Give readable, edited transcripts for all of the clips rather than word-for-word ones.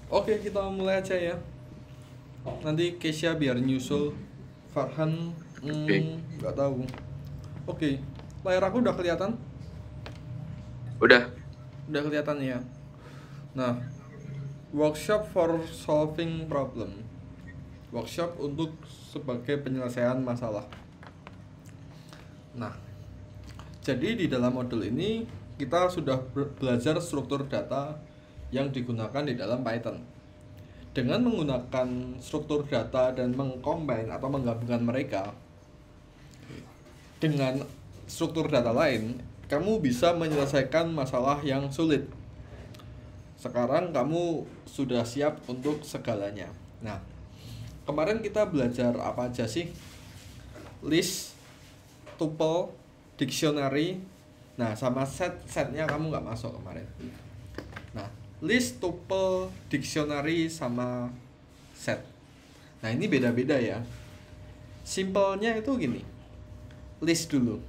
Oke, kita mulai aja ya. Nanti Kesha biar nyusul. Farhan, Oke, nggak tahu. Oke, layar aku udah kelihatan? udah. Udah kelihatan ya. Nah, workshop for solving problem. Workshop untuk sebagai penyelesaian masalah. Nah, jadi di dalam modul ini kita sudah belajar struktur data yang digunakan di dalam Python. Dengan menggunakan struktur data dan mengcombine atau menggabungkan mereka dengan struktur data lain, kamu bisa menyelesaikan masalah yang sulit. Sekarang kamu sudah siap untuk segalanya. Nah, kemarin kita belajar apa aja sih? List, tuple, dictionary. Nah, sama setnya kamu nggak masuk kemarin. Nah, list, tuple, dictionary sama set. Nah, ini beda-beda ya. Simpelnya itu gini. List dulu.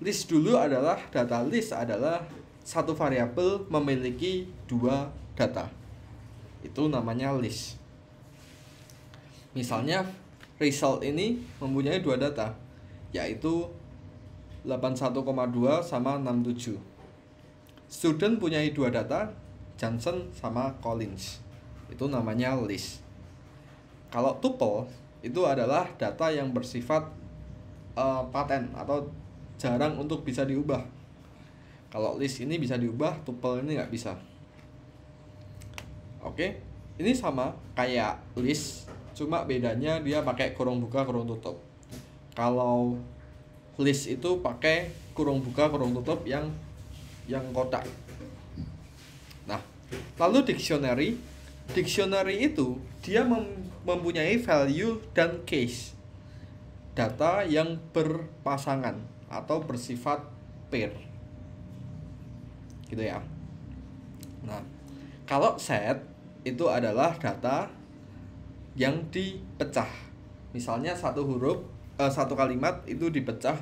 List dulu adalah data list adalah satu variabel memiliki dua data. Itu namanya list. Misalnya result ini mempunyai dua data, yaitu 81,2 sama 67. Student punya dua data, Johnson sama Collins. Itu namanya list. Kalau tuple itu adalah data yang bersifat paten atau jarang untuk bisa diubah. Kalau list ini bisa diubah, tuple ini nggak bisa. Oke, ini sama kayak list, cuma bedanya dia pakai kurung buka kurung tutup. Kalau list itu pakai kurung buka kurung tutup yang kotak. Nah, lalu dictionary. Dictionary itu dia mempunyai value dan case. Data yang berpasangan atau bersifat pair. Gitu ya. Nah, kalau set itu adalah data yang dipecah. Misalnya satu kalimat itu dipecah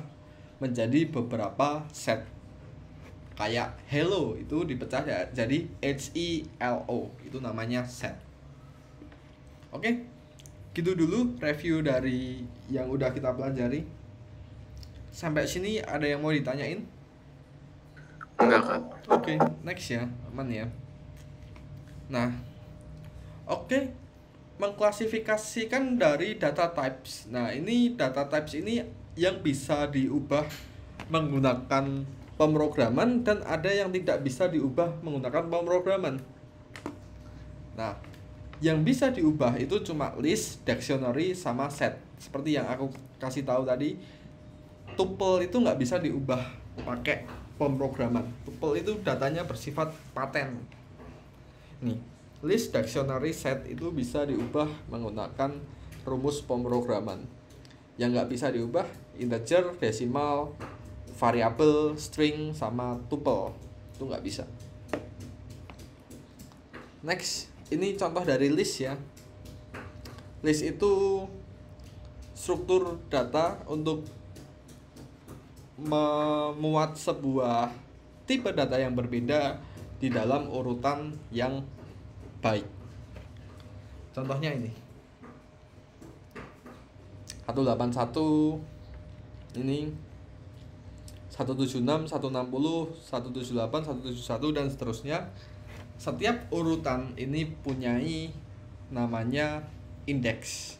menjadi beberapa set. Kayak hello itu dipecah jadi HELO, itu namanya set. Oke, gitu dulu review dari yang udah kita pelajari. Sampai sini ada yang mau ditanyain? Enggak, Kak. Oke, next ya, aman ya. Nah, oke, mengklasifikasikan dari data types. Nah, ini data types ini yang bisa diubah menggunakan pemrograman dan ada yang tidak bisa diubah menggunakan pemrograman. Nah, yang bisa diubah itu cuma list, dictionary, sama set. Seperti yang aku kasih tahu tadi, tuple itu nggak bisa diubah pakai pemrograman. Tuple itu datanya bersifat paten. Nih, list, dictionary, set itu bisa diubah menggunakan rumus pemrograman. Yang nggak bisa diubah integer, desimal, variabel, string, sama tuple. Itu nggak bisa. Next, ini contoh dari list ya. List itu struktur data untuk memuat sebuah tipe data yang berbeda di dalam urutan yang baik. Contohnya ini 181, ini 176, 160, 178, 171 dan seterusnya. Setiap urutan ini punyai namanya indeks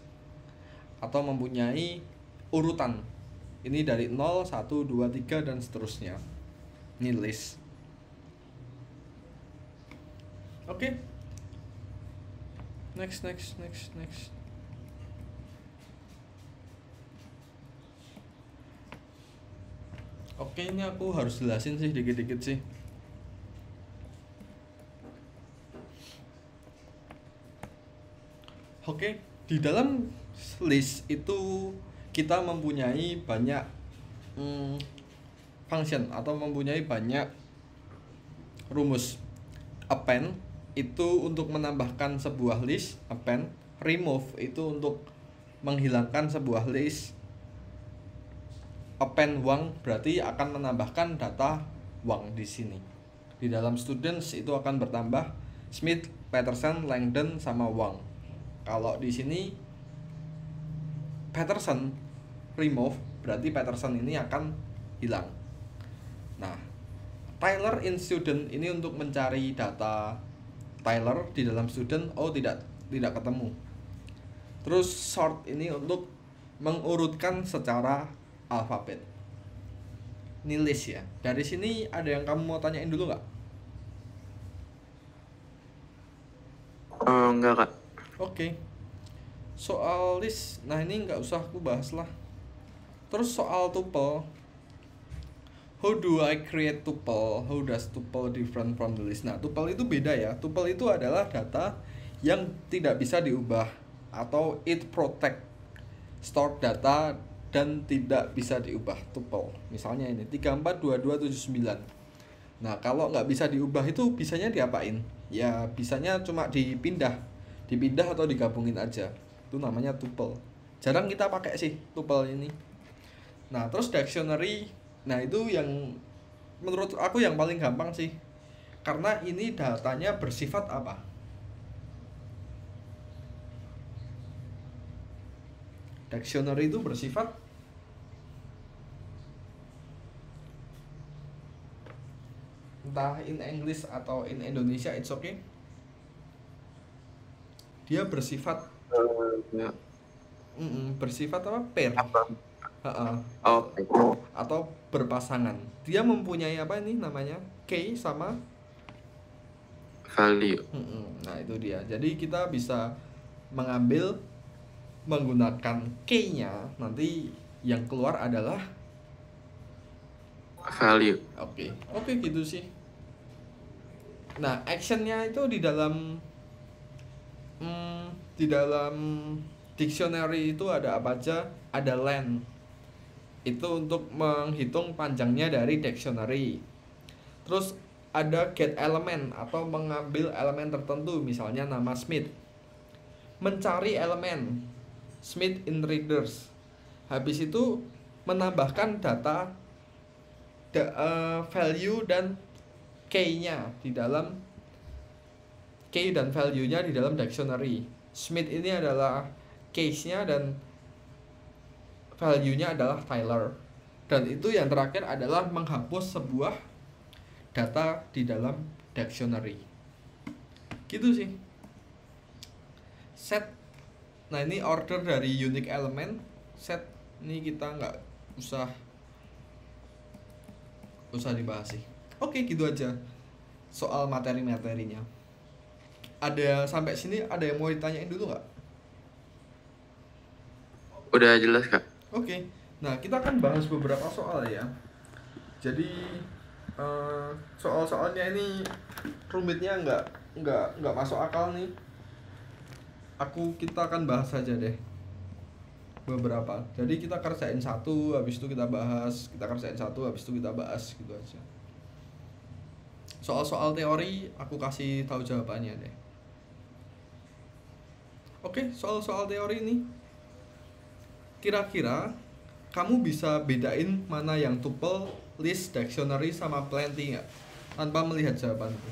atau mempunyai urutan. Ini dari 0, 1, 2, 3 dan seterusnya. Ini list. Oke. Next. Oke, ini aku harus jelasin sih dikit-dikit sih. Oke, di dalam list itu kita mempunyai banyak function atau mempunyai banyak rumus. Append itu untuk menambahkan sebuah list, append. Remove itu untuk menghilangkan sebuah list. Append uang berarti akan menambahkan data uang di sini. Di dalam students itu akan bertambah Smith, Peterson, Langdon sama Wang. Kalau di sini Peterson remove, berarti Peterson ini akan hilang. Nah, Tyler in student ini untuk mencari data Tyler di dalam student, oh tidak ketemu. Terus sort ini untuk mengurutkan secara alfabet. Ini list ya. Dari sini ada yang kamu mau tanyain dulu nggak? Enggak, Kak. Oke. Soal list, nah ini nggak usah aku bahas lah. Terus soal tuple, how do I create tuple? How does tuple different from the list? Nah, tuple itu beda ya. Tuple itu adalah data yang tidak bisa diubah atau it protect stored data dan tidak bisa diubah tuple. Misalnya ini 342279. Nah, kalau nggak bisa diubah itu bisanya diapain? Ya, bisanya cuma dipindah atau digabungin aja. Itu namanya tuple. Jarang kita pakai sih tuple ini. Nah, terus dictionary, nah itu yang menurut aku yang paling gampang sih. Karena ini datanya bersifat apa? Dictionary itu bersifat entah in English atau in Indonesia, it's okay. Dia bersifat Ya. bersifat apa? Pair. Apa? Ha-ha. Oke. Atau berpasangan. Dia mempunyai apa ini namanya? Key sama Value. Nah itu dia. Jadi kita bisa mengambil menggunakan key-nya, nanti yang keluar adalah Value. Oke gitu sih. Nah, actionnya itu di dalam dictionary itu ada apa aja? Ada length. Itu untuk menghitung panjangnya dari dictionary. Terus ada get element atau mengambil elemen tertentu, misalnya nama Smith. Mencari elemen Smith in readers. Habis itu menambahkan data value dan key-nya di dalam key dan value-nya di dalam dictionary. Smith ini adalah case-nya dan value-nya adalah Tyler. Dan itu yang terakhir adalah menghapus sebuah data di dalam dictionary. Gitu sih. Set. Nah, ini order dari unique element. Set ini kita nggak usah dibahas sih. Oke, gitu aja soal materi-materinya. Ada sampai sini ada yang mau ditanyain dulu nggak? Udah jelas, Kak. Oke. Nah, kita akan bahas beberapa soal ya. Jadi soal-soalnya ini rumitnya nggak masuk akal nih. Kita akan bahas saja deh beberapa. Jadi kita kerjain satu, habis itu kita bahas. Kita kerjain satu, habis itu kita bahas, gitu aja. Soal-soal teori aku kasih tahu jawabannya deh. Oke, soal-soal teori ini. Kira-kira kamu bisa bedain mana yang tuple, list, dictionary sama plenty nggak? Tanpa melihat jawabanku.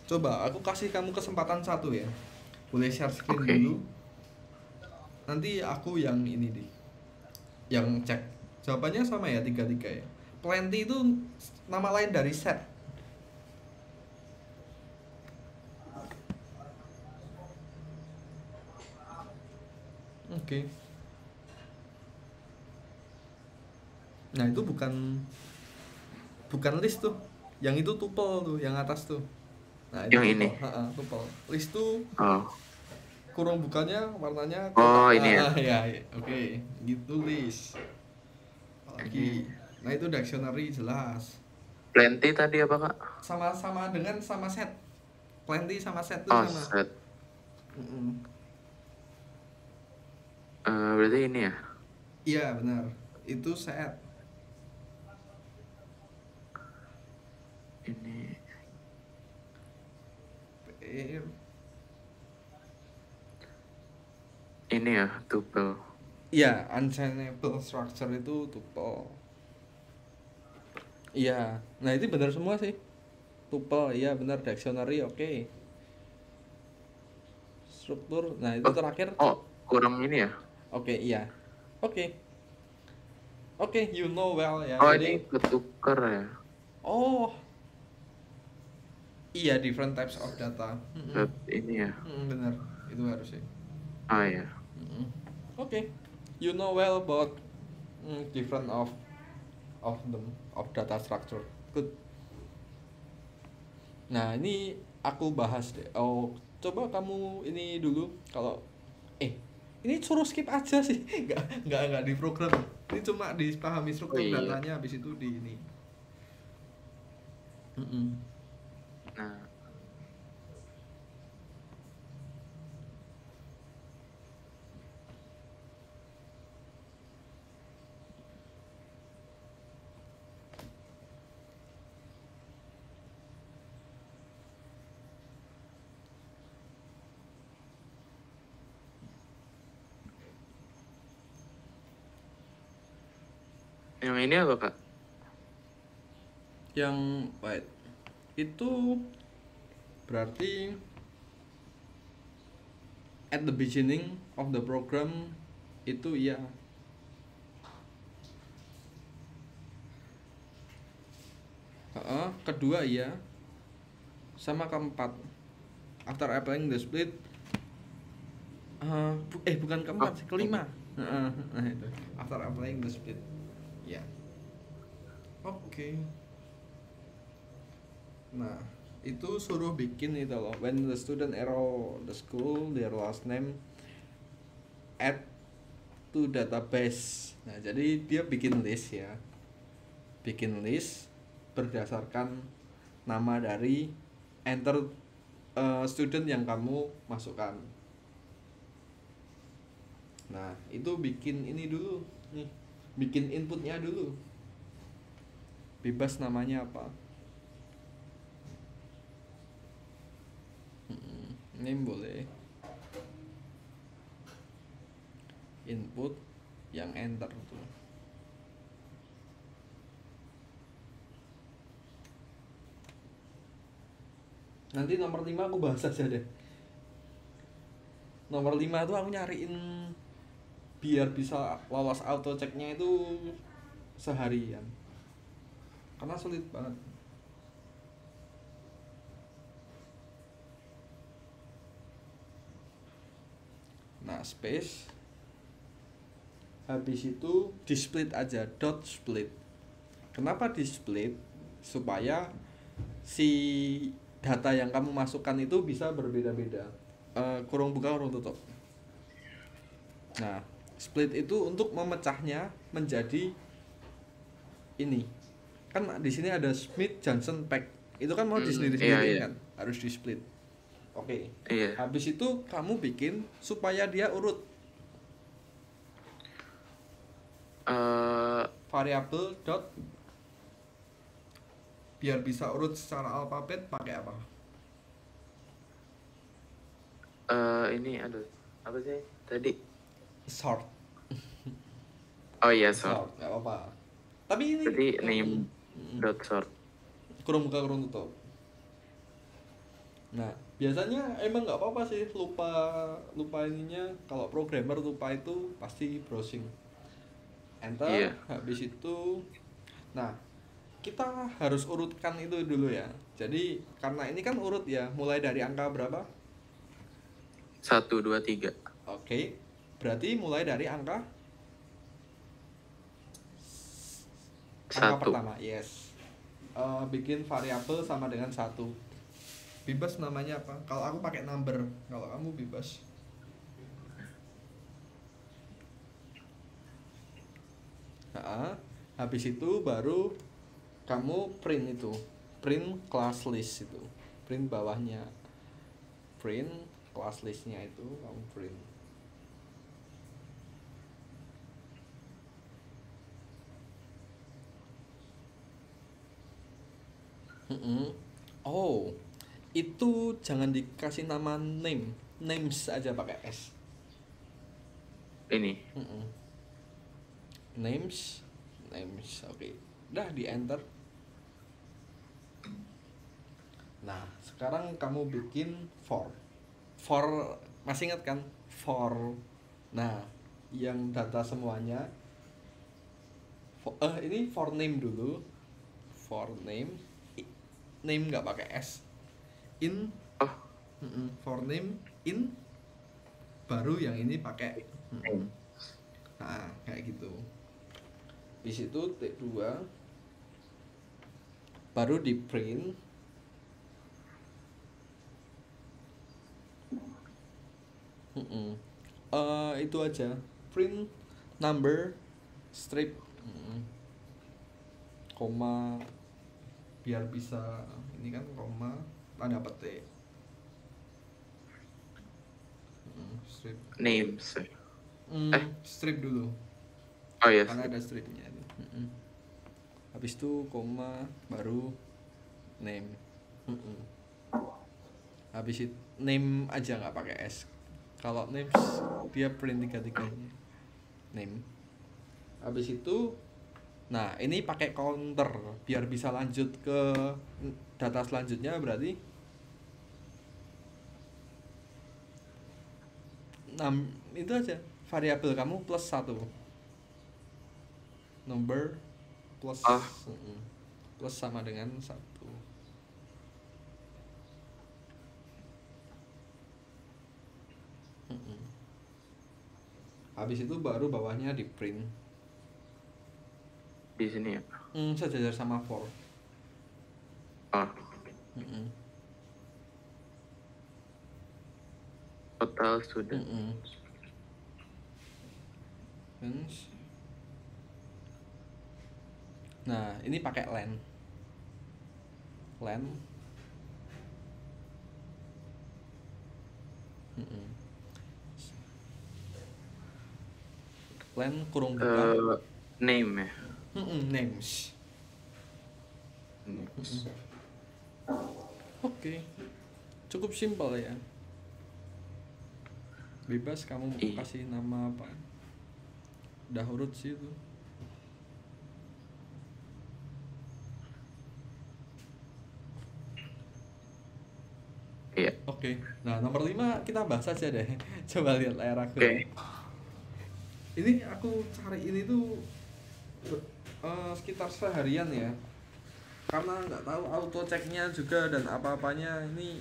Coba aku kasih kamu kesempatan satu ya. Boleh share screen dulu. Nanti aku yang ini deh, yang cek. Jawabannya sama ya, 3-3 ya. Plenty itu nama lain dari set. Oke. Nah, itu bukan list tuh. Yang itu tuple tuh, yang atas tuh. Nah, yang tuple. ini. Tuple. List tuh kurung bukannya warnanya kotak. Oh, ini ya. Ya. Oke. Gitu list. Lagi. Nah, itu dictionary jelas. Plenty tadi apa, Kak? Sama-sama dengan sama set. Plenty sama set tuh sama. Set. Berarti ini ya? Iya, benar. Itu set. Ini ya, tuple. Iya, unchainable structure itu tuple. Iya, nah itu benar semua sih. Tuple, iya benar. Dictionary, oke. struktur. Nah, itu terakhir. Oh, kurang ini ya? Oke, iya. Oke. Oke, you know well ya. Oh, Jadi, ini ketuker ya? oh, iya, different types of data. Ini ya? Benar. Itu harusnya. Ah ya. Oke. You know well about different of them of data structure. Good. Nah, ini aku bahas deh. Oh, coba kamu ini dulu kalau ini suruh skip aja sih. Nggak di program. Ini cuma dipahami Oh struktur iya. datanya habis itu di ini. Mm-mm. Nah, yang ini apa kak? Yang wait, itu berarti at the beginning of the program itu ya. Kedua ya. Sama keempat. After applying the split bukan keempat sih, kelima. Nah, itu. After applying the split. Ya. Oke. Nah, itu suruh bikin itu loh. When the student enroll the school, their last name add to database. Nah, jadi dia bikin list ya. Bikin list berdasarkan nama dari enter student yang kamu masukkan. Nah, itu bikin ini dulu nih. Bikin inputnya dulu. Bebas namanya apa. Ini boleh input yang enter tuh. Nanti nomor 5 aku bahas aja deh. Nomor 5 tuh aku nyariin biar bisa lolos auto checknya itu seharian. Karena sulit banget. Nah, space. Habis itu di split aja, dot split. Kenapa di split? Supaya si data yang kamu masukkan itu bisa berbeda-beda. Kurung buka kurung tutup. Nah, split itu untuk memecahnya menjadi ini. Kan di sini ada Smith Johnson Peck. Itu kan mau disendiri-sendiriin Iya. kan? Harus di split. Oke. Iya. Habis itu kamu bikin supaya dia urut. Variable dot biar bisa urut secara alfabet pakai apa? Ini aduh, apa sih tadi? Sort. Oh iya, sort. Sort, nggak apa-apa. Tapi ini Jadi name dot sort. kurung buka kurung tutup. Nah, biasanya emang nggak apa-apa sih lupa ininya. Kalau programmer lupa itu pasti browsing. Enter, Iya. habis itu nah, kita harus urutkan itu dulu ya. Jadi karena ini kan urut ya, mulai dari angka berapa? 1, 2, 3. Oke. Berarti mulai dari angka 1. pertama, yes. Bikin variabel sama dengan 1. Bebas namanya apa? Kalau aku pakai number, kalau kamu bebas. Habis itu baru kamu print itu, print class list itu, print bawahnya, print class listnya itu kamu print. Oh, itu jangan dikasih nama names aja pakai S. Ini. Names, oke. Udah di enter. Nah, sekarang kamu bikin for Masih ingat kan? For. Nah, yang data semuanya ini for name dulu. For name. Name nggak pakai S. In. Oh, For name in, baru yang ini pakai. name. Nah, kayak gitu. Di situ T2 baru di print. Itu aja. Print number strip. Koma, biar bisa ini kan koma tanda petik. Strip. Names. Strip dulu. Oh ya. Karena ada stripnya. Habis itu koma baru name. Habis itu name aja nggak pakai S. Kalau names dia print tiga-tiganya. Name. Habis itu, nah ini pakai counter biar bisa lanjut ke data selanjutnya, berarti 6 itu aja, variabel kamu plus 1, number plus plus sama dengan 1. Habis itu baru bawahnya di print. Di sini ya. Sejajar sama for. Total student. Nah, ini pakai len. Len kurung buka. Name ya. Names. Oke. Cukup simpel ya. Bebas kamu mau kasih nama apa. Udah urut sih itu. Iya. Oke. Nah, nomor 5 kita bahas aja deh. Coba lihat layar aku. Ini aku cari ini tuh sekitar seharian ya. Karena nggak tahu auto checknya juga dan apa-apanya ini.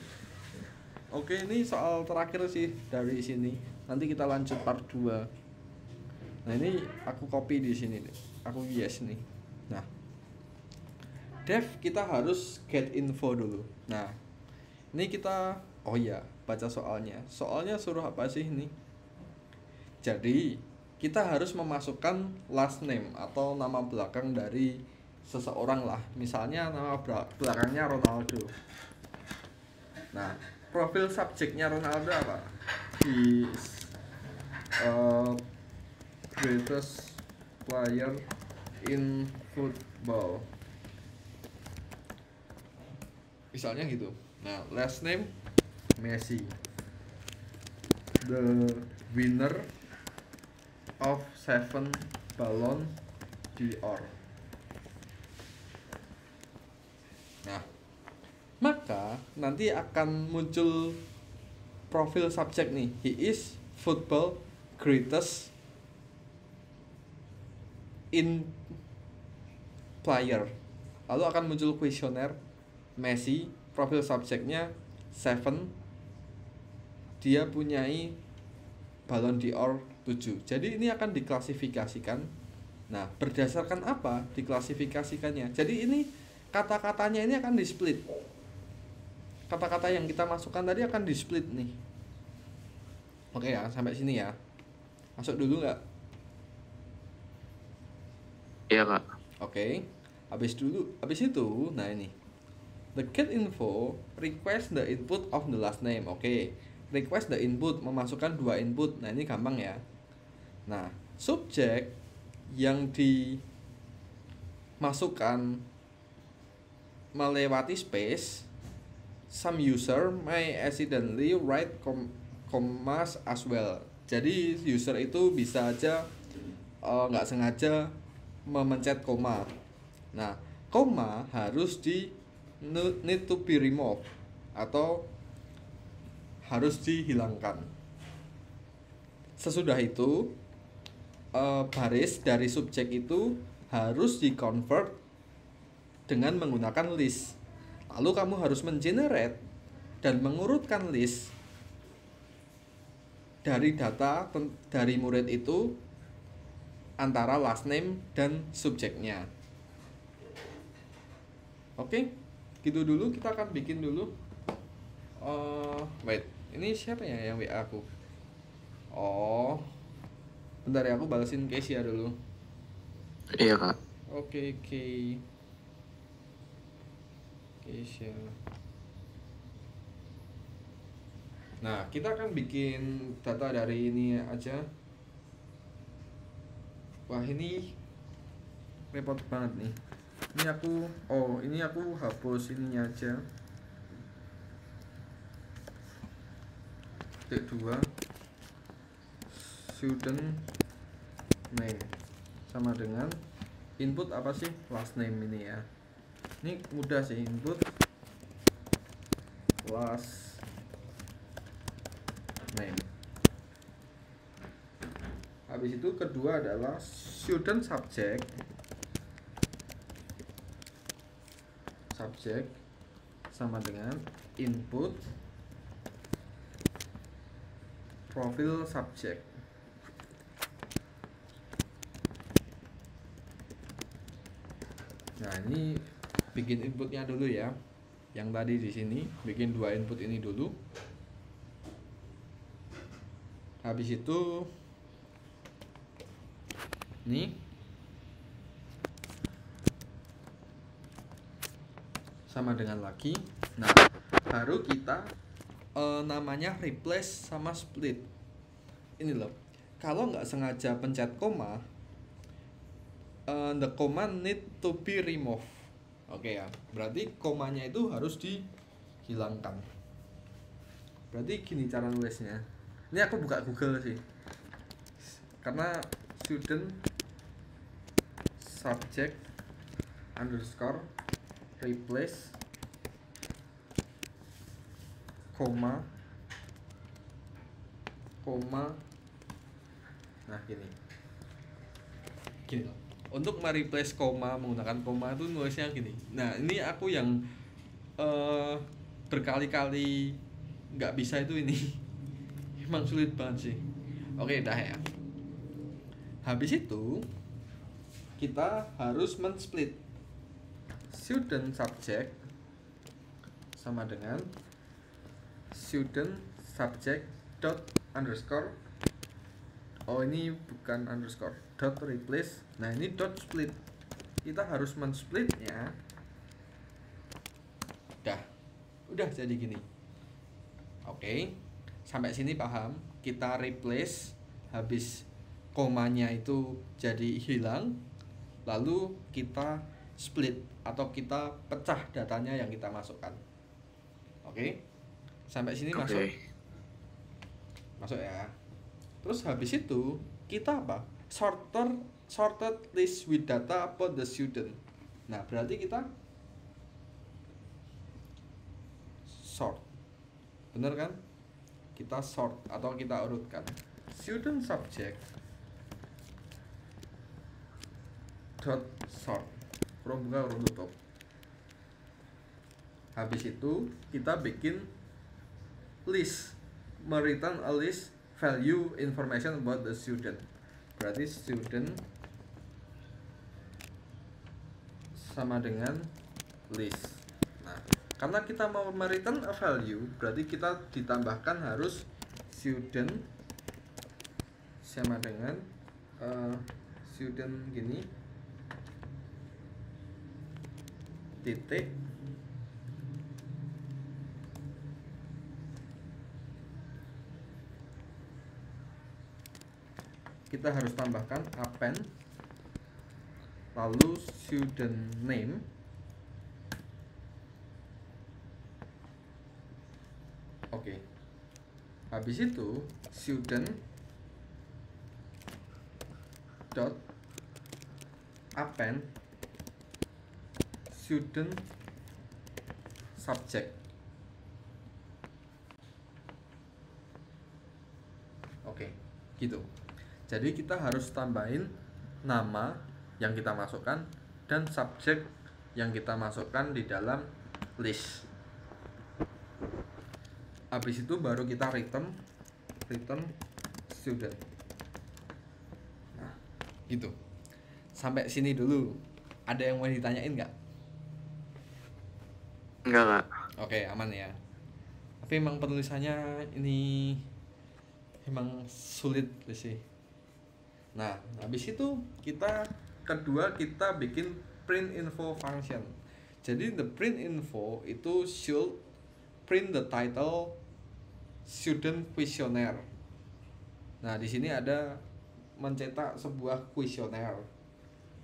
Oke, ini soal terakhir sih dari sini. Nanti kita lanjut part 2. Nah, ini aku copy di sini deh. Aku yes nih. Nah, dev kita harus get info dulu. Nah, ini kita baca soalnya. Soalnya suruh apa sih ini? Jadi, kita harus memasukkan last name atau nama belakang dari seseorang lah. Misalnya nama belakangnya Ronaldo. Nah, profil subjeknya Ronaldo apa? He's greatest player in football. Misalnya gitu. Nah, last name Messi. The winner of 7 Ballon d'Or. Nah, maka nanti akan muncul profil subjek nih. He is football greatest in player. Lalu akan muncul kuesioner Messi, profil subjeknya 7. Dia punyai Ballon d'Or 7. Jadi ini akan diklasifikasikan. Nah, berdasarkan apa diklasifikasikannya? Jadi ini kata-katanya ini akan di-split. Kata-kata yang kita masukkan tadi akan di-split nih. Oke ya, sampai sini ya. Masuk dulu nggak? Iya, Kak. Oke. Habis itu, nah ini. The get info request the input of the last name. Oke. Request the input, memasukkan 2 input. Nah, ini gampang ya. Nah, subjek yang dimasukkan melewati space, some user may accidentally write commas as well. Jadi user itu bisa aja nggak sengaja memencet koma. Nah, koma harus need to be removed atau harus dihilangkan. Sesudah itu baris dari subjek itu harus di-convert dengan menggunakan list. Lalu kamu harus mengenerate dan mengurutkan list dari data dari murid itu antara last name dan subjeknya. Oke, gitu dulu. Kita akan bikin dulu. Wait, ini siapa ya yang WA aku? Oh, bentar ya, aku balesin Keisha dulu. Iya kak. Oke, Keisha. Nah, kita akan bikin data dari ini aja. Wah, ini repot banget nih. Ini aku hapus ininya aja. Titik 2 student name sama dengan input apa sih? Last name ini ya. Ini mudah sih, input last name. Habis itu kedua adalah student subject sama dengan input profil subject. Nah, ini bikin inputnya dulu ya. Yang tadi di sini bikin 2 input ini dulu. Habis itu nih sama dengan lagi. Nah, baru kita namanya replace sama split. Ini loh, kalau nggak sengaja pencet koma, the command need to be removed. Oke ya, berarti komanya itu harus dihilangkan. Berarti gini cara nulisnya. Ini aku buka Google sih, karena student subject underscore replace koma nah gini loh. Untuk mereplace koma menggunakan koma itu nulisnya gini. Nah, ini aku yang berkali-kali nggak bisa itu ini. Emang sulit banget sih. Oke, dah ya. Habis itu kita harus men-split student subject sama dengan student subject dot underscore. Oh, ini bukan underscore, dot replace. Nah, ini dot split. Kita harus men-splitnya. Udah jadi gini. Oke, sampai sini paham? Kita replace, habis komanya itu jadi hilang, lalu kita split atau kita pecah datanya yang kita masukkan. Oke, sampai sini masuk? Masuk ya. Terus habis itu kita apa? Sorted list with data about the student. Nah, berarti kita sort. Bener kan? Kita sort atau kita urutkan. Student subject dot sort. Kurung buka, kurung tutup. Habis itu kita bikin list, mereturn a list value information about the student. Berarti student sama dengan list. Nah, karena kita mau mereturn a value, berarti kita ditambahkan harus student sama dengan student gini titik kita harus tambahkan append lalu student name oke. Habis itu student dot append student subject. Oke. gitu. Jadi kita harus tambahin nama yang kita masukkan dan subjek yang kita masukkan di dalam list. Habis itu baru kita return student. Nah, gitu. Sampai sini dulu. Ada yang mau ditanyain nggak? Enggak, Kak. Oke, aman ya. Tapi emang penulisannya ini emang sulit sih. Nah, habis itu kita bikin print info function. Jadi the print info itu should print the title student questionnaire. Nah, di sini ada mencetak sebuah kuesioner.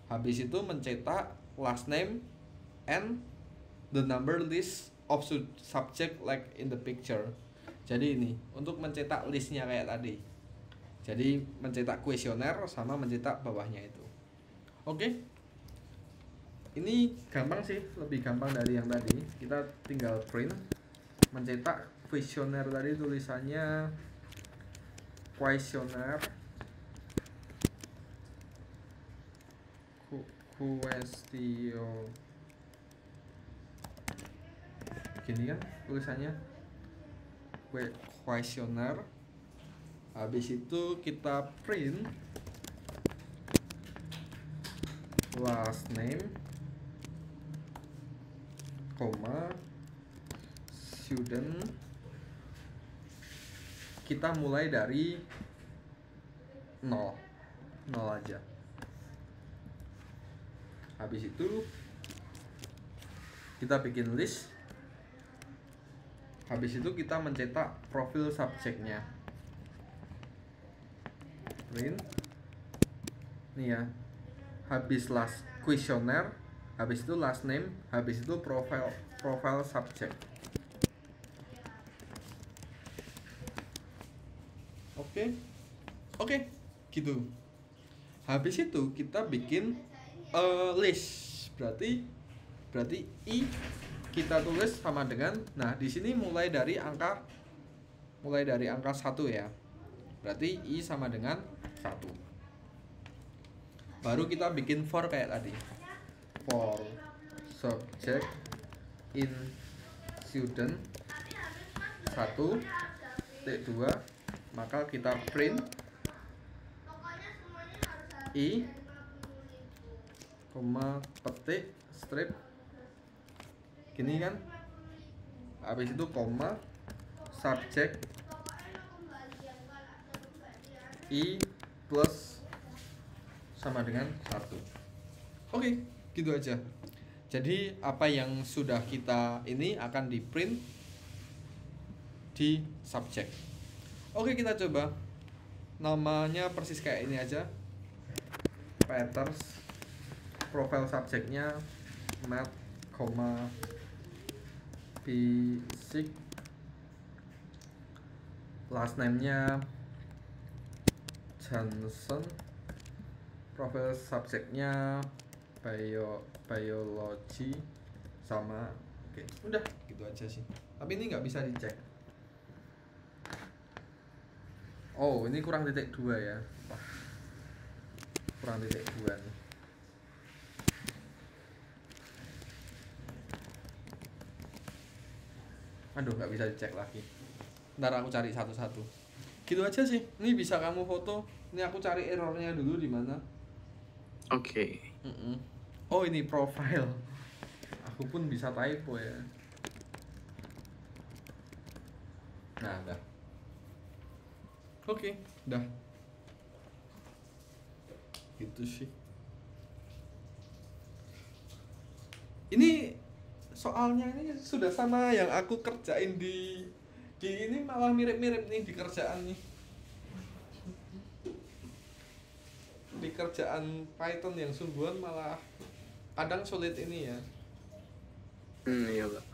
Habis itu mencetak last name and the number list of subject like in the picture. Jadi ini untuk mencetak listnya kayak tadi. Jadi mencetak kuesioner sama mencetak bawahnya itu. Oke. Ini gampang sih, lebih gampang dari yang tadi. Kita tinggal print, mencetak kuesioner tadi tulisannya kuesioner gini kan tulisannya kuesioner. Habis itu kita print last name, student. Kita mulai dari 0 aja. Habis itu kita bikin list. Habis itu kita mencetak profil subjeknya. Print. Nih ya. Habis last questionnaire, habis itu last name, habis itu profile subject. Oke, gitu. Habis itu kita bikin list. Berarti I kita tulis sama dengan, nah di sini mulai dari angka 1 ya. Berarti I sama dengan 1. Baru kita bikin for kayak tadi. For subject in student 1 titik 2, maka kita print I, petik strip gini kan. Habis itu koma subject I plus sama dengan 1. Oke, gitu aja. Jadi apa yang sudah kita ini akan di print di subject. Oke, kita coba. Namanya persis kayak ini aja. Peters. Profile subjeknya math, basic. Last name-nya Johnson. Profil subjeknya biology sama. Oke, udah gitu aja sih. Tapi ini nggak bisa dicek. Oh, ini kurang titik 2 ya. Wah, kurang titik 2 nih. Aduh, nggak bisa dicek lagi. Ntar aku cari satu-satu. Gitu aja sih. Ini bisa kamu foto. Ini aku cari errornya dulu di mana. Oke. Oh, ini profile. Aku pun bisa typo ya. Nah, udah. Oke, udah. Gitu sih. Ini soalnya ini sudah sama yang aku kerjain di ini malah mirip-mirip nih di kerjaan nih. Di kerjaan Python yang sungguhan malah kadang sulit ini ya. Iya, Pak.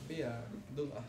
Tapi ya itulah.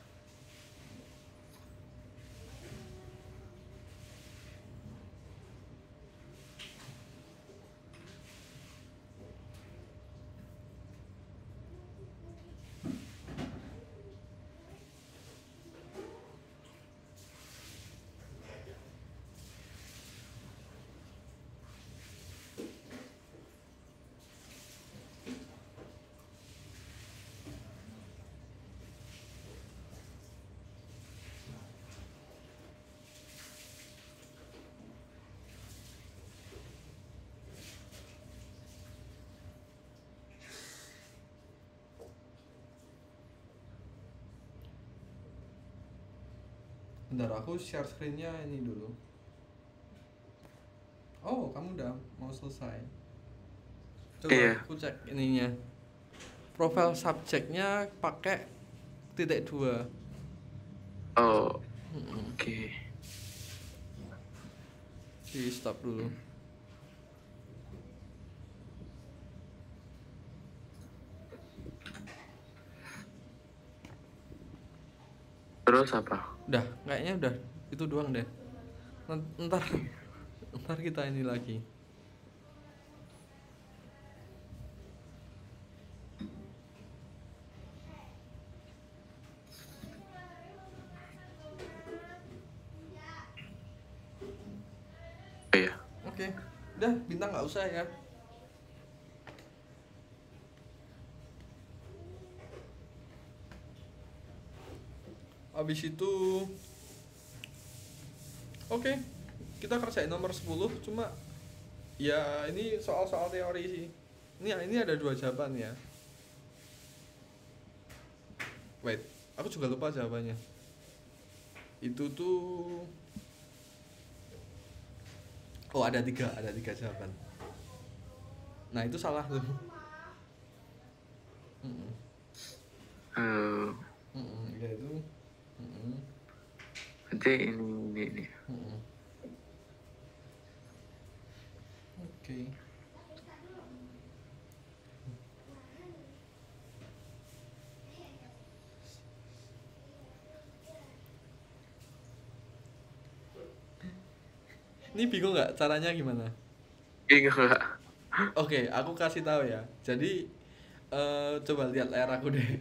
Bentar, aku share screen-nya ini dulu. Oh, kamu udah mau selesai. Coba Iya. aku cek ininya. Profile subjeknya pakai titik dua. Oh, oke. Di stop dulu. Terus apa? Udah, kayaknya udah itu doang deh. Ntar ntar kita ini lagi. Oh, iya. Oke, udah bintang nggak usah ya. Habis itu oke, kita kerjain nomor 10. Cuma ya ini soal-soal teori sih. Ini ada 2 jawaban ya. Wait, aku juga lupa jawabannya. Itu tuh oh ada 3 jawaban. Nah itu salah tuh. Mm-mm. Ya itu. Nanti ini. Oke. Ini bingung nggak caranya gimana? Bingung nggak? Oke, aku kasih tahu ya. Jadi coba lihat layar aku deh.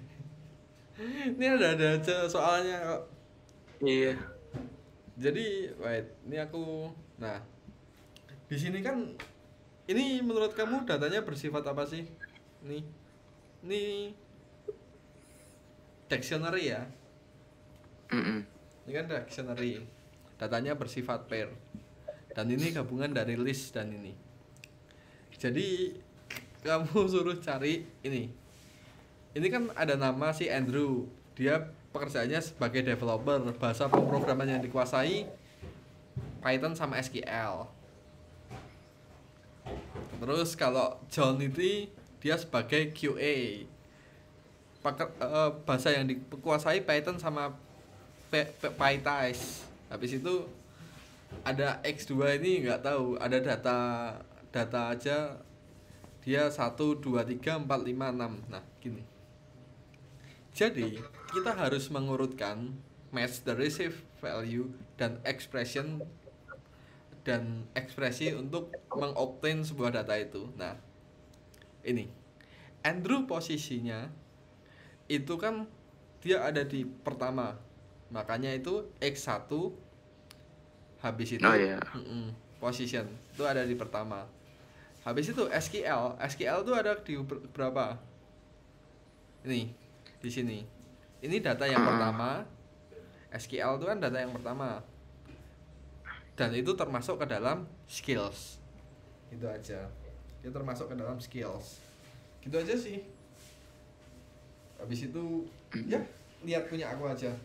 Ini ada aja soalnya kok. Iya. Jadi, wait, ini aku. Nah, di sini kan ini menurut kamu datanya bersifat apa sih? Ini dictionary ya. Ini kan dictionary. Datanya bersifat pair. Dan ini gabungan dari list dan ini. Jadi kamu suruh cari ini. Ini kan ada nama si Andrew. Dia pekerjaannya sebagai developer, bahasa pemrograman yang dikuasai Python sama SQL. Terus kalau John itu dia sebagai QA. Bahasa yang dikuasai Python sama PyTest. Habis itu ada X2 ini nggak tahu, ada data aja dia 1 2 3 4 5 6. Nah, gini. Jadi, kita harus mengurutkan match the receive value dan ekspresi untuk mengobtain sebuah data itu. Nah, ini Andrew posisinya itu kan dia ada di pertama. Makanya itu X1 habis itu Oh iya. position itu ada di pertama. Habis itu SQL itu ada di berapa? Ini di sini. Ini data yang pertama. SQL itu kan data yang pertama. Dan itu termasuk ke dalam skills. Itu aja. Itu termasuk ke dalam skills. Gitu aja sih. Habis itu ya lihat punya aku aja.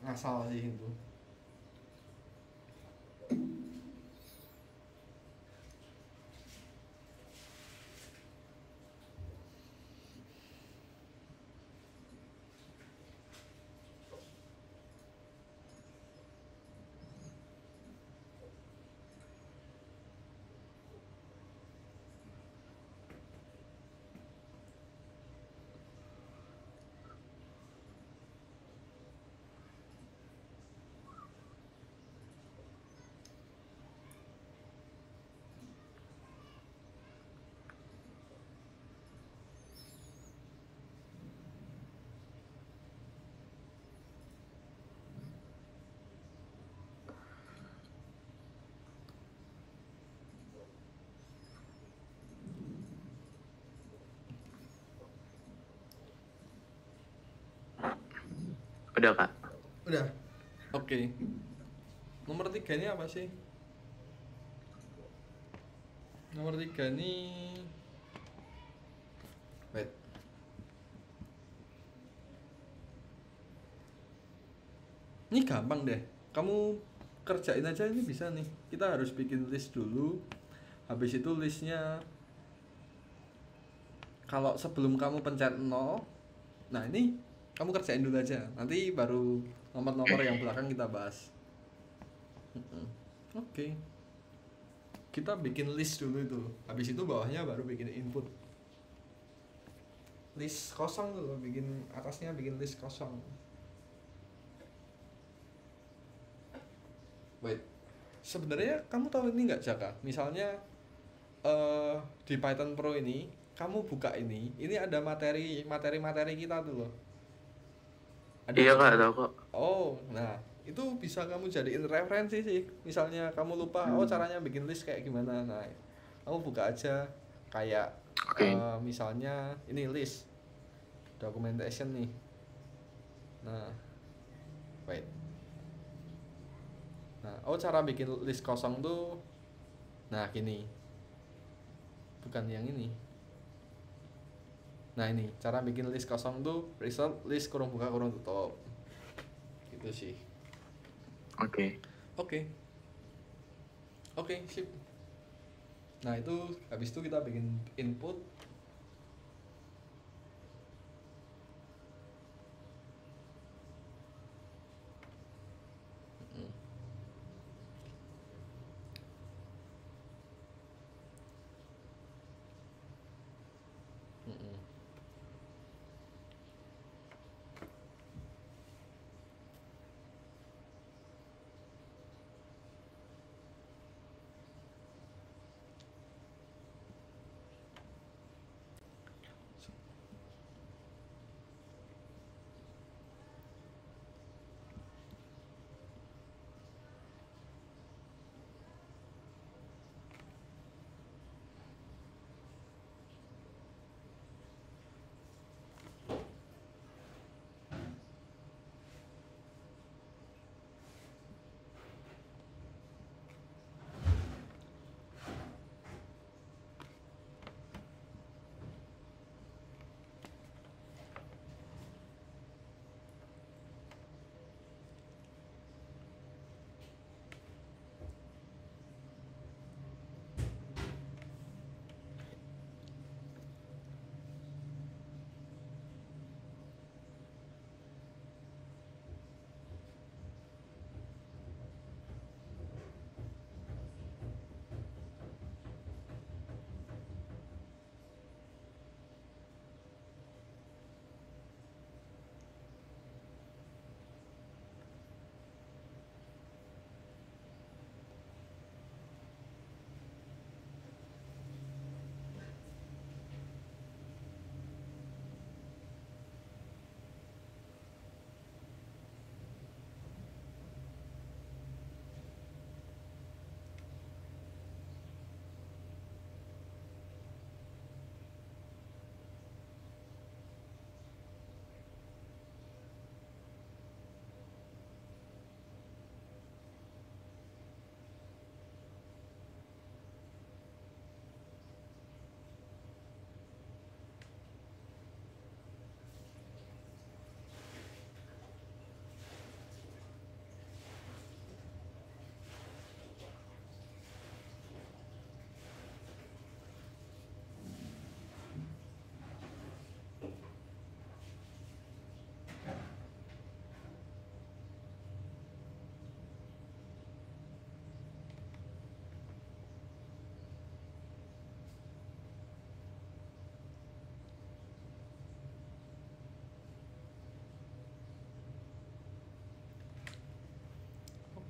Ngasal sih itu. Udah, Kak. Udah. Oke. Nomor 3 ini apa sih? Nomor 3 ini wait. 3 Ini gampang deh. Kamu kerjain aja, ini bisa nih. Kita harus bikin list dulu. Habis itu listnya kalau sebelum kamu pencet nol, nah ini kamu kerjain dulu aja. Nanti baru nomor-nomor yang belakang kita bahas. Oke. Kita bikin list dulu itu. Habis itu bawahnya baru bikin input. List kosong tuh, bikin atasnya bikin list kosong. Wait. Sebenarnya kamu tahu ini nggak, Jaka? Misalnya di Python Pro ini kamu buka ini ada materi kita tuh loh. Ada Iya kak, judul. tahu kok. Oh, nah itu bisa kamu jadiin referensi sih. Misalnya kamu lupa, oh Hmm. caranya bikin list kayak gimana. Nah, kamu buka aja kayak Oke. misalnya ini list documentation nih. Nah, wait. Nah, oh cara bikin list kosong tuh, nah gini, bukan yang ini. Nah ini cara bikin list kosong tuh result list kurung buka kurung tutup. Gitu sih. Oke. Oke, oke, sip. Nah itu habis itu kita bikin input. Mm, mm, mm.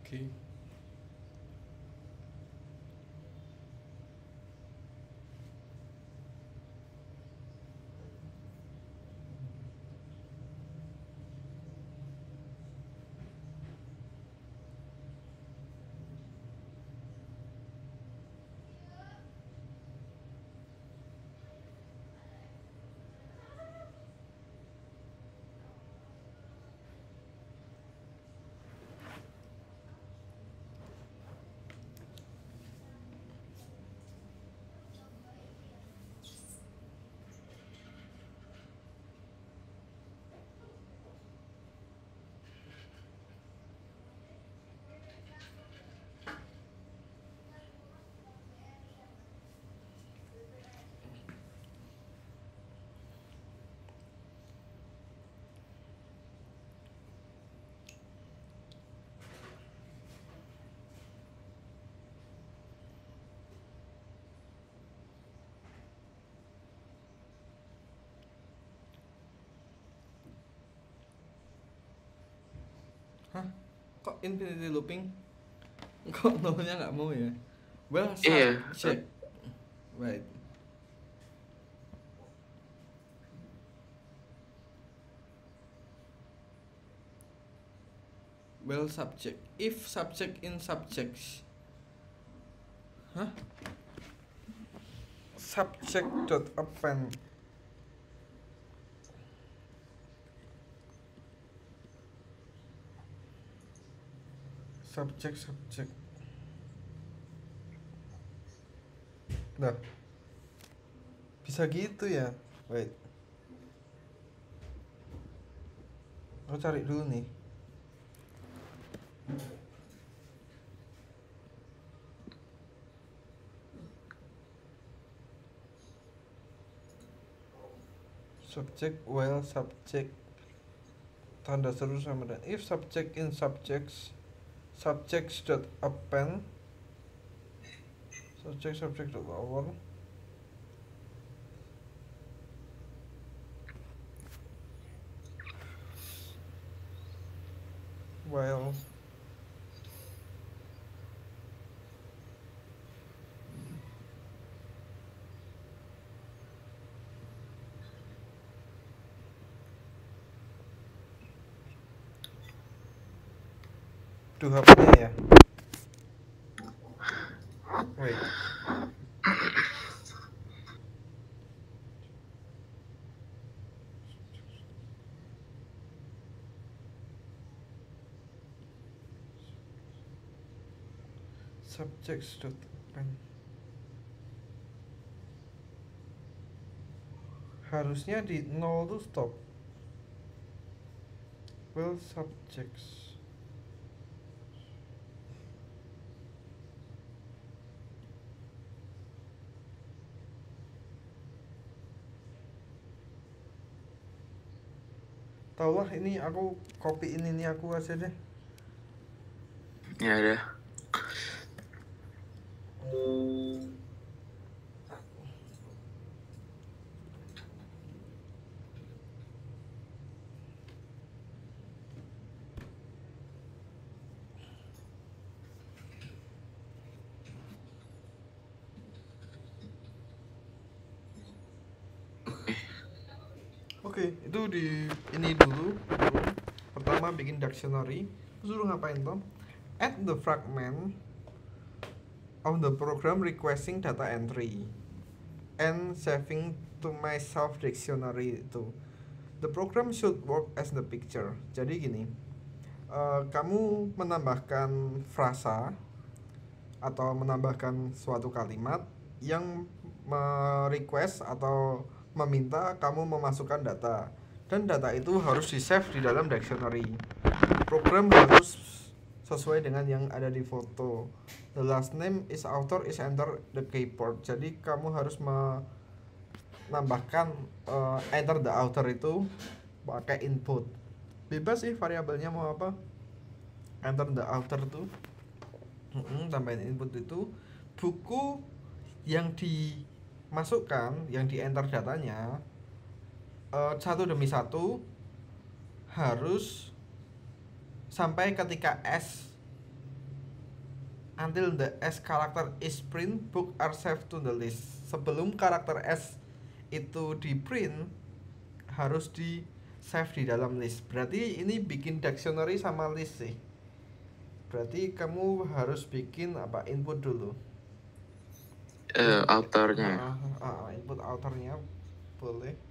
Oke. Kok infinity looping? Kok no-nya nggak mau ya? Well, Iya. subject. Right. Well, subject. If subject in subjects. Hah? Subject dot append. Subject. Nah, bisa gitu ya. Wait. Aku cari dulu nih. Subject while subject tanda seru sama dan if subject in subjects dot append subject dot over while duh HP-nya ya. Wait. Subjects dot append. Harusnya di 0 tuh stop. Well, subjects. Taulah ini aku copy ini aku aja deh. Ya ada. Oke, itu di ini dulu. Pertama bikin dictionary. Suruh ngapain Tom? Add the fragment of the program requesting data entry and saving to myself dictionary itu. The program should work as the picture. Jadi gini, kamu menambahkan frasa atau menambahkan suatu kalimat yang request atau meminta kamu memasukkan data dan data itu harus di save di dalam dictionary. Program harus sesuai dengan yang ada di foto. The last name is author is enter the keyboard. Jadi kamu harus menambahkan enter the author itu pakai input. Bebas sih variabelnya mau apa. Enter the author tuh tambahin input itu buku yang dimasukkan, yang di enter datanya satu demi satu harus sampai ketika S until the S character is print, book are saved to the list. Sebelum karakter S itu di print harus di save di dalam list. Berarti ini bikin dictionary sama list sih. Berarti kamu harus bikin apa input dulu. Autornya. Input autornya boleh.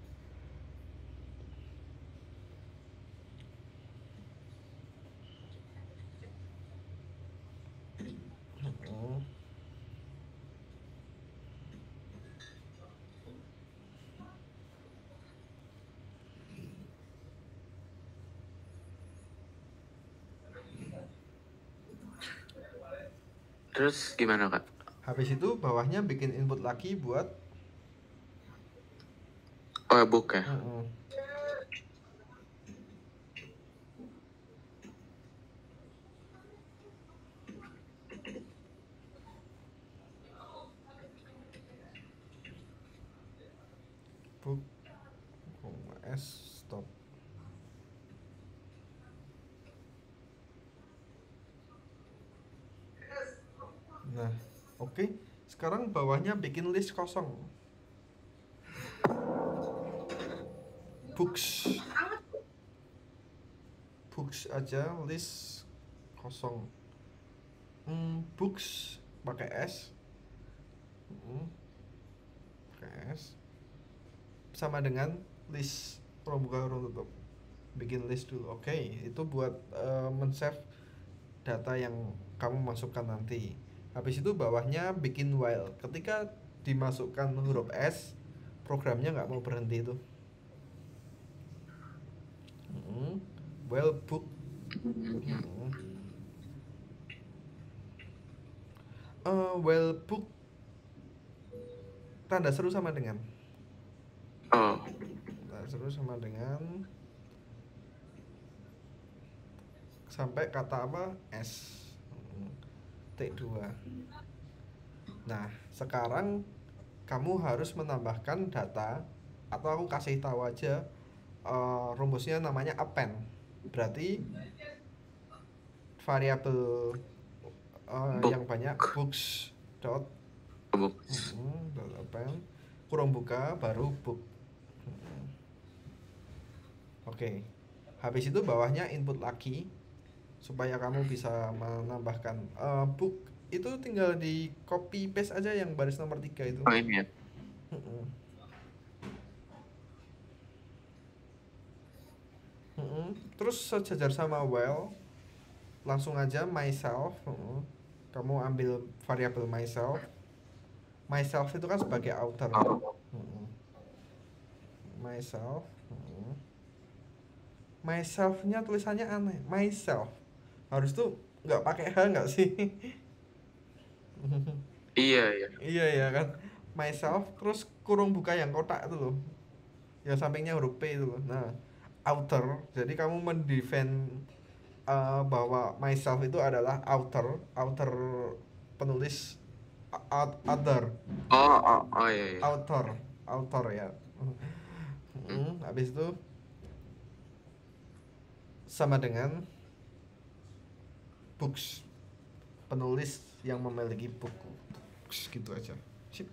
Terus gimana Kak? Habis itu bawahnya bikin input lagi buat book ya. book S stop. Nah, oke. Sekarang bawahnya bikin list kosong. Books. Books aja, list kosong. Books pakai S. Pakai S. Sama dengan list kurung buka kurung tutup. Bikin list dulu. Oke, itu buat men-save data yang kamu masukkan nanti. Habis itu bawahnya bikin while. Ketika dimasukkan huruf S, programnya nggak mau berhenti itu. While book. While book tanda seru sama dengan tanda seru sama dengan sampai kata apa S T2. Nah, sekarang kamu harus menambahkan data, atau aku kasih tahu aja rumusnya namanya append. Berarti variabel yang banyak books dot append kurung buka baru book. Oke. Habis itu bawahnya input lagi supaya kamu bisa menambahkan book. Itu tinggal di copy paste aja yang baris nomor 3 itu. Ini ya. Terus sejajar sama while, langsung aja myself. Kamu ambil variabel myself. Myself itu kan sebagai outer. Myself. Myself-nya tulisannya aneh. Myself. Harus tuh nggak pakai H nggak sih? Iya. Iya ya kan. Myself terus kurung buka yang kotak itu loh. Yang sampingnya huruf P itu loh. Nah, outer. Jadi kamu mendefine bahwa myself itu adalah outer penulis other. Iya. Outer ya. Habis itu sama dengan books, penulis yang memiliki buku. Books, gitu aja. Sip.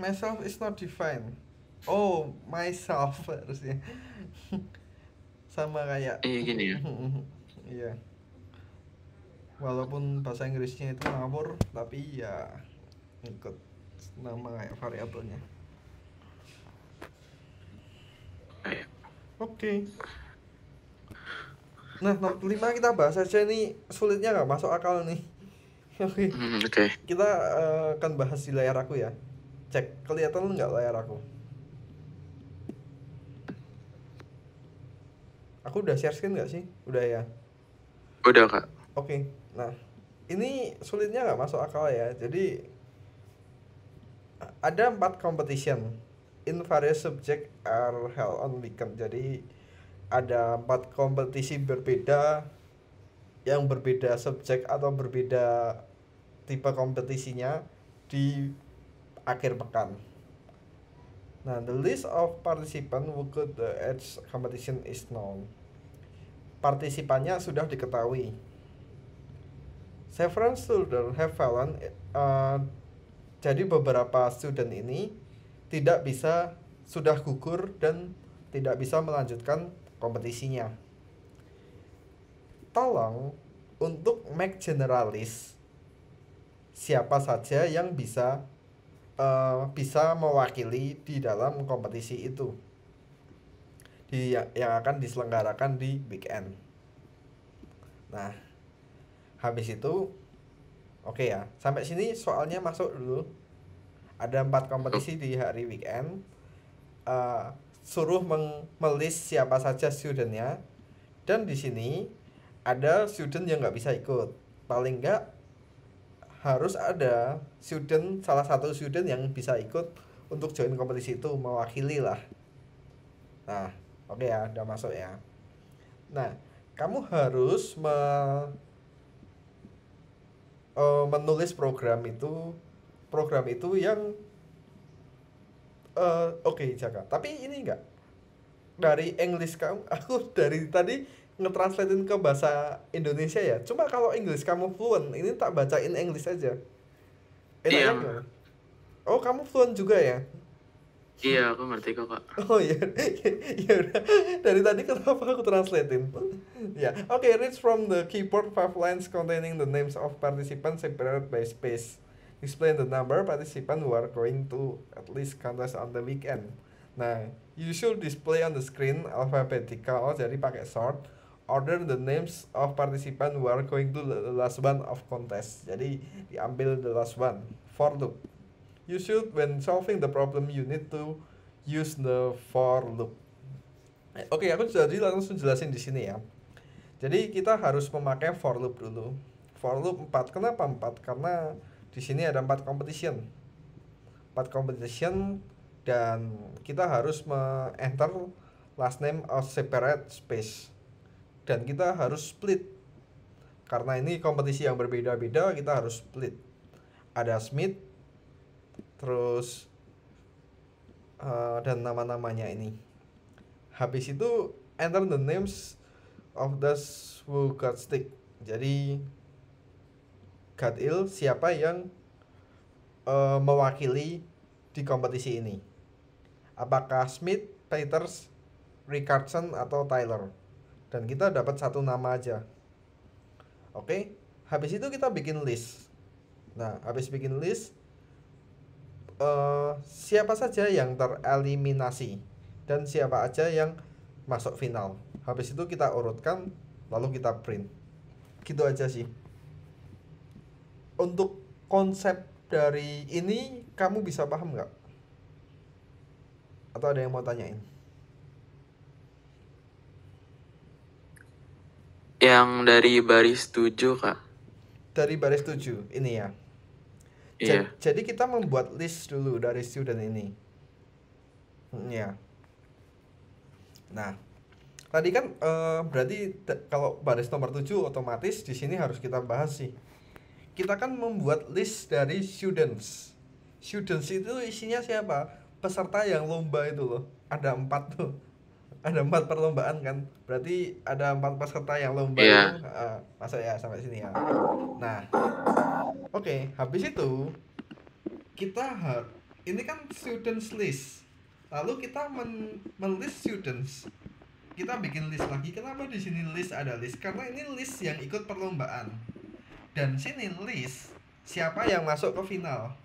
Myself is not defined. Oh, myself harusnya. Sama kayak Gini ya. Iya. Walaupun bahasa Inggrisnya itu ngawur, tapi ya ikut nama kayak variabelnya. Oke. Nah, nomor 5 kita bahas aja, ini sulitnya nggak masuk akal nih. Oke. Kita akan bahas di layar aku ya. Cek, kelihatan nggak layar aku? Aku udah share screen nggak sih? Udah ya? Udah, Kak. Oke. Nah, ini sulitnya nggak masuk akal ya. Jadi ada 4 competition in various subject are held on weekend. Jadi ada 4 kompetisi berbeda yang berbeda subjek atau berbeda tipe kompetisinya di akhir pekan. Nah, the list of participants who could each competition is known. Partisipannya sudah diketahui. Several students have fallen. Jadi beberapa student ini sudah gugur dan tidak bisa melanjutkan kompetisinya. Tolong untuk make generalis siapa saja yang bisa mewakili di dalam kompetisi itu yang akan diselenggarakan di weekend. Nah, habis itu oke ya, sampai sini soalnya masuk dulu. Ada 4 kompetisi di hari weekend. Suruh melis siapa saja studentnya, dan di sini ada student yang nggak bisa ikut. Paling nggak harus ada salah satu student yang bisa ikut untuk join kompetisi itu, mewakili lah. Nah, oke ya, udah masuk ya. Nah, kamu harus menulis program itu yang oke, Jaka. Tapi ini enggak dari English kamu, aku dari tadi ngetranslatein ke bahasa Indonesia ya. Cuma kalau English kamu fluent, ini tak bacain English aja. Iya, Enaknya gimana? Oh, kamu fluent juga ya? iya aku ngerti kok Kak. Oh iya, ya udah. Dari tadi kenapa aku translatein? Ya, oke. Read from the keyboard five lines containing the names of participants separated by space. Explain the number participants who are going to at least contest on the weekend. Nah, you should display on the screen alphabetical, jadi pakai sort. Order the names of participants who are going to the last one of contest. Jadi diambil the last one. For loop. You should, when solving the problem, you need to use the for loop. Oke, aku jadi langsung jelasin di sini ya. Jadi kita harus memakai for loop dulu. For loop 4. Kenapa 4? Karena di sini ada 4 competition. 4 competition dan kita harus enter last name of separate space. Dan kita harus split. Karena ini kompetisi yang berbeda-beda, kita harus split. Ada Smith, terus dan nama-namanya ini. Habis itu enter the names of those who got stick. Jadi got ill siapa yang mewakili di kompetisi ini. Apakah Smith, Peters, Richardson atau Tyler? Dan kita dapat satu nama aja. Oke, habis itu kita bikin list. Nah, habis bikin list, siapa saja yang tereliminasi dan siapa aja yang masuk final. Habis itu kita urutkan, lalu kita print. Gitu aja sih. Untuk konsep dari ini kamu bisa paham nggak? Atau ada yang mau tanyain? Yang dari baris 7 Kak. Dari baris 7 ini ya. Iya. Jadi kita membuat list dulu dari student ini. Ya. Nah, tadi kan berarti kalau baris nomor 7 otomatis di sini harus kita bahas sih. Kita kan membuat list dari students. Students itu isinya siapa? Peserta yang lomba itu loh. Ada 4 tuh. Ada 4 perlombaan kan. Berarti ada 4 peserta yang lomba Iya. itu. Masuk ya sampai sini ya. Nah, oke, habis itu kita ini kan students list. Lalu kita men-list students. Kita bikin list lagi. Kenapa di sini list ada list? Karena ini list yang ikut perlombaan. Dan sini list siapa yang masuk ke final.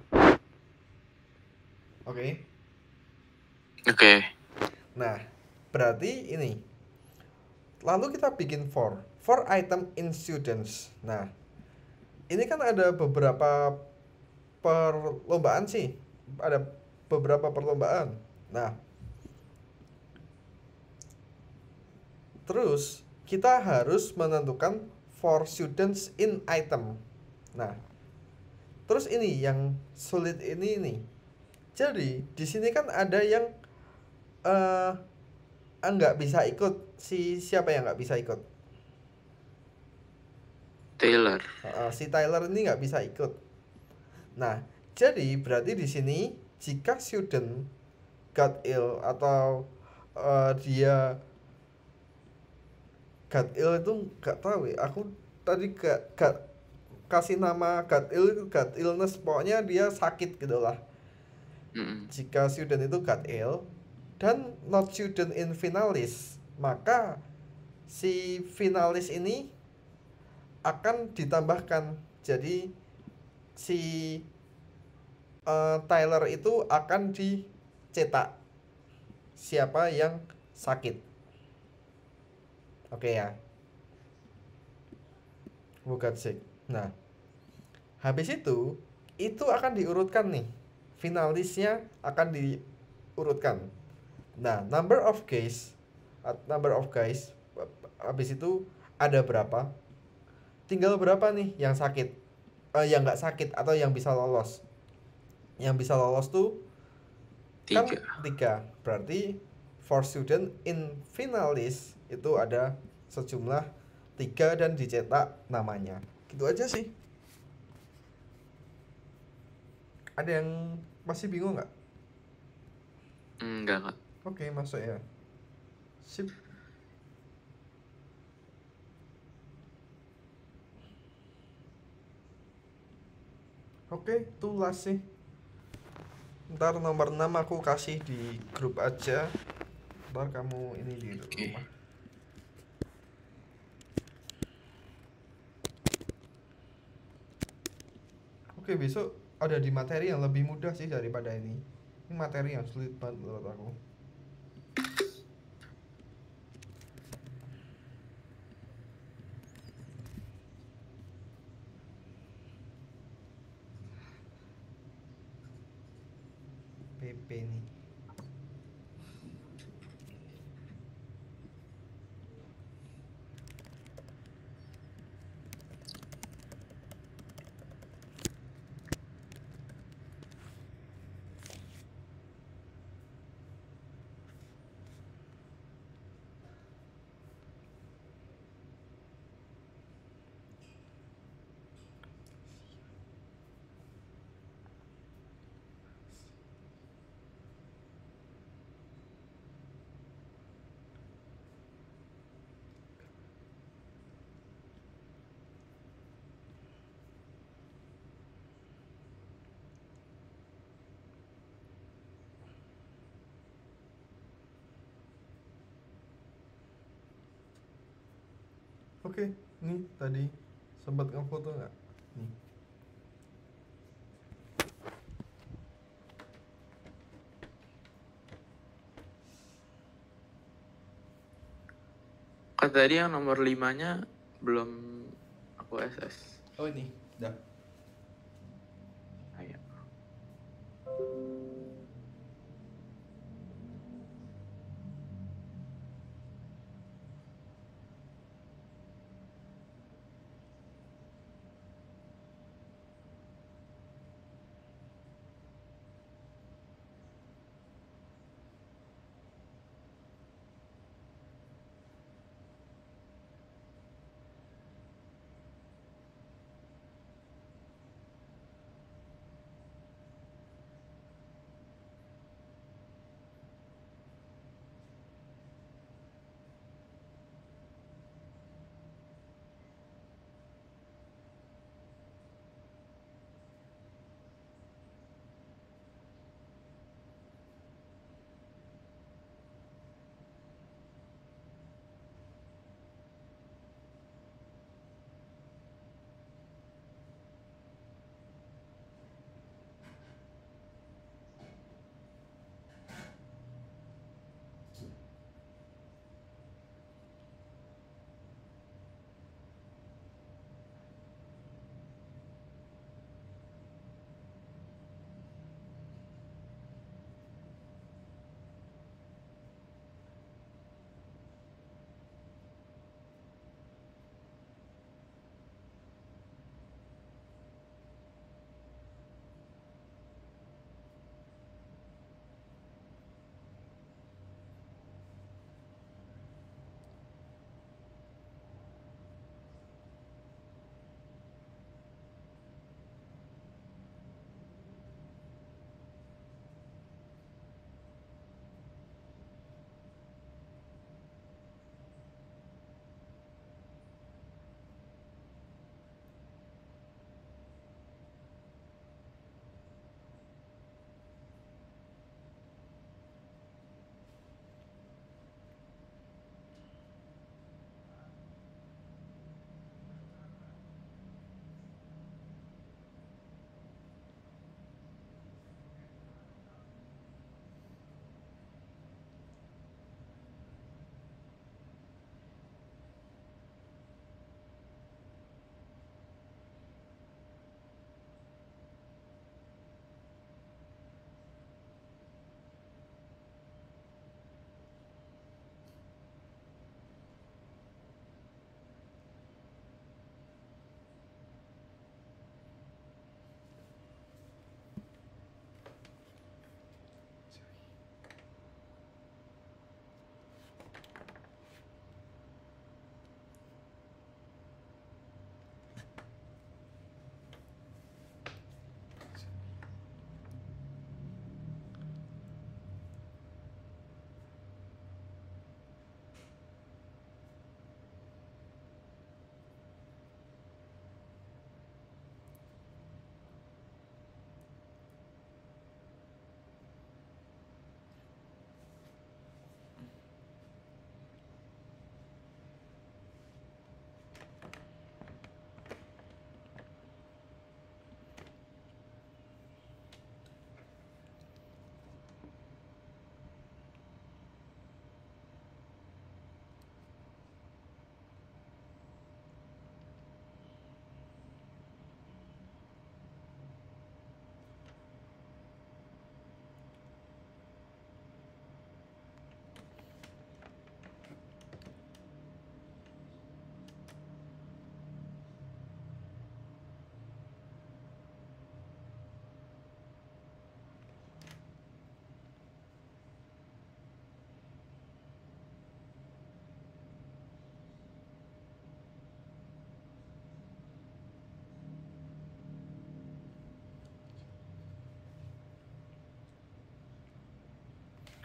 Oke. Oke. Nah, berarti ini. Lalu kita bikin for item in students. Nah, ini kan ada beberapa perlombaan sih. Ada beberapa perlombaan. Nah, terus kita harus menentukan for students in item. Nah, terus ini yang sulit ini nih. Jadi di sini kan ada yang nggak bisa ikut. Siapa yang nggak bisa ikut? Taylor. Si Tyler ini nggak bisa ikut. Nah, jadi berarti di sini jika student got ill atau dia got ill itu nggak tahu ya. Aku tadi gak kasih nama got ill itu got illness, pokoknya dia sakit gitu lah. Jika student itu got ill dan not student in finalis, maka si finalis ini akan ditambahkan. Jadi si Tyler itu akan dicetak siapa yang sakit. Oke ya. Bukan sick. Nah, habis itu akan diurutkan nih. Finalisnya akan diurutkan. Nah, number of guys habis itu ada berapa? Tinggal berapa nih yang sakit? Yang nggak sakit atau yang bisa lolos. Yang bisa lolos tuh Kan 3. 3. Berarti for student in finalis itu ada sejumlah 3 dan dicetak namanya. Gitu aja sih. Ada yang masih bingung nggak? Enggak. Oke, masuk ya. Sip. Oke, tulas sih. Ntar nomor 6 aku kasih di grup aja. Ntar kamu ini di Oke. rumah. Oke, besok ada di materi yang lebih mudah sih daripada ini. Ini materi yang sulit banget menurut aku. PP nih. Oke, nih tadi sempat ngefoto nggak? Nih. Kan tadi yang nomor 5-nya belum aku SS. Oh ini, dah. Ayo.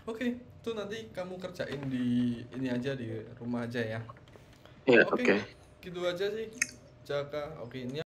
Oke, itu nanti kamu kerjain di ini aja di rumah aja ya. Iya, Oke, oke. gitu aja sih, Jaka. Oke, ini